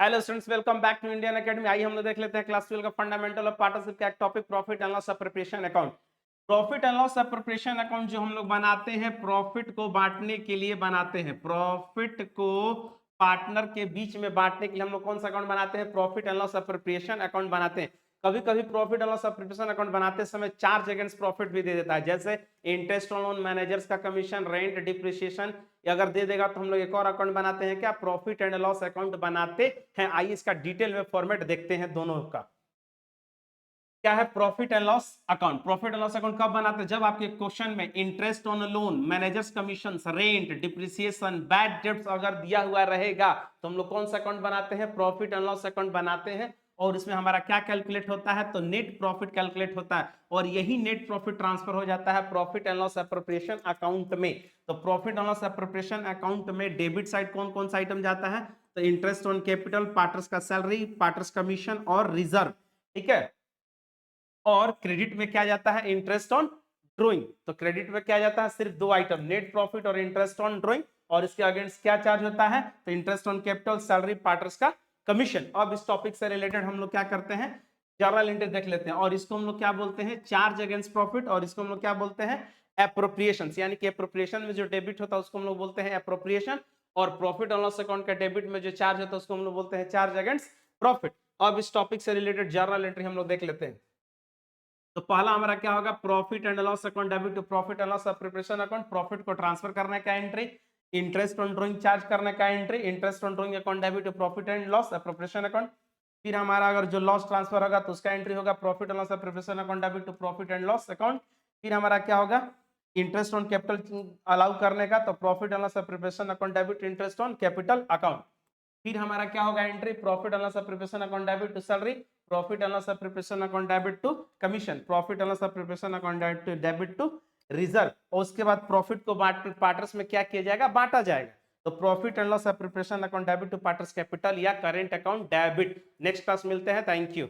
Hello students, welcome back to Indian Academy. आइए हम लोग देख लेते हैं क्लास 12 का फंडामेंटल ऑफ पार्टनरशिप का एक topic, profit and loss appropriation account. Profit and loss appropriation account जो हम लोग बनाते हैं, प्रॉफिट को बांटने के लिए बनाते हैं। प्रॉफिट को पार्टनर के बीच में बांटने के लिए हम लोग कौन सा अकाउंट बनाते हैं? Profit and loss appropriation account बनाते हैं। कभी कभी profit and loss appropriation account बनाते समय चार्ज अगेंस्ट प्रॉफिट भी दे देता है, जैसे इंटरेस्ट ऑन लोन, मैनेजर्स का कमीशन, रेंट, डिप्रिसिएशन अगर दे देगा तो हम लोग एक और अकाउंट बनाते हैं, क्या? प्रॉफिट एंड लॉस अकाउंट बनाते हैं। आइए इसका डिटेल में फॉर्मेट देखते हैं दोनों का। क्या है profit and loss account? Profit and loss account कब बनाते हैं? जब आपके क्वेश्चन में interest on loan, managers commission, rent, depreciation, bad debts अगर दिया हुआ रहेगा तो हम लोग कौन सा अकाउंट बनाते हैं? प्रॉफिट एंड लॉस अकाउंट बनाते हैं। और इसमें हमारा क्या कैलकुलेट होता है? तो नेट प्रॉफिट कैलकुलेट होता है, और यही नेट प्रॉफिट ट्रांसफर हो जाता है profit and loss appropriation account में। तो profit and loss appropriation account में डेबिट साइड कौन कौन सा आइटम जाता है? तो इंटरेस्ट ऑन कैपिटल, पार्टनर्स का सैलरी, पार्टनर्स कमीशन और रिजर्व, ठीक है। और क्रेडिट में क्या जाता है? Interest on drawing. तो क्रेडिट में क्या जाता है? सिर्फ दो आइटम, नेट प्रॉफिट और इंटरेस्ट ऑन ड्रॉइंग। और इसके अगेंस्ट क्या चार्ज होता है? तो interest on capital, salary, partners का कमीशन। अब इस टॉपिक से रिलेटेड हम लोग क्या करते हैं? जर्नल एंट्री देख लेते हैं, और इसको हम लोग क्या बोलते हैं? Charge against profit. और इसको हम लोग क्या बोलते हैं? एप्रोप्रिएशन। यानी कि एप्रोप्रिएशन में जो डेबिट होता है उसको हम लोग बोलते हैं एप्रोप्रिएशन, और प्रॉफिट एंड लॉस अकाउंट का डेबिट में जो चार्ज होता है उसको हम लोग बोलते हैं चार्ज अगेंस्ट प्रॉफिट। अब इस टॉपिक से रिलेटेड जर्नल एंट्री हम लोग देख लेते हैं। तो पहला हमारा क्या होगा? Profit and loss account debit to profit and loss preparation account. Profit को ट्रांसफर करने का entry, interest on drawing charge करने का entry, interest on drawing account debit to profit and loss preparation account. फिर हमारा अगर जो लॉस ट्रांसफर होगा तो उसका एंट्री होगा profit and loss preparation account debit to profit and loss account. फिर हमारा क्या होगा? इंटरेस्ट ऑन कैपिटल अलाउ करने का, तो profit and loss preparation account debit interest on capital account. फिर हमारा क्या होगा? Entry profit and loss preparation account debit to salary, profit and loss preparation account debit to commission, profit and loss preparation account debit to reserve. और उसके बाद profit को partners में क्या किया जाएगा? बांटा जाएगा। तो profit and loss preparation account debit to partners capital या current account debit. Next class मिलते हैं, थैंक यू।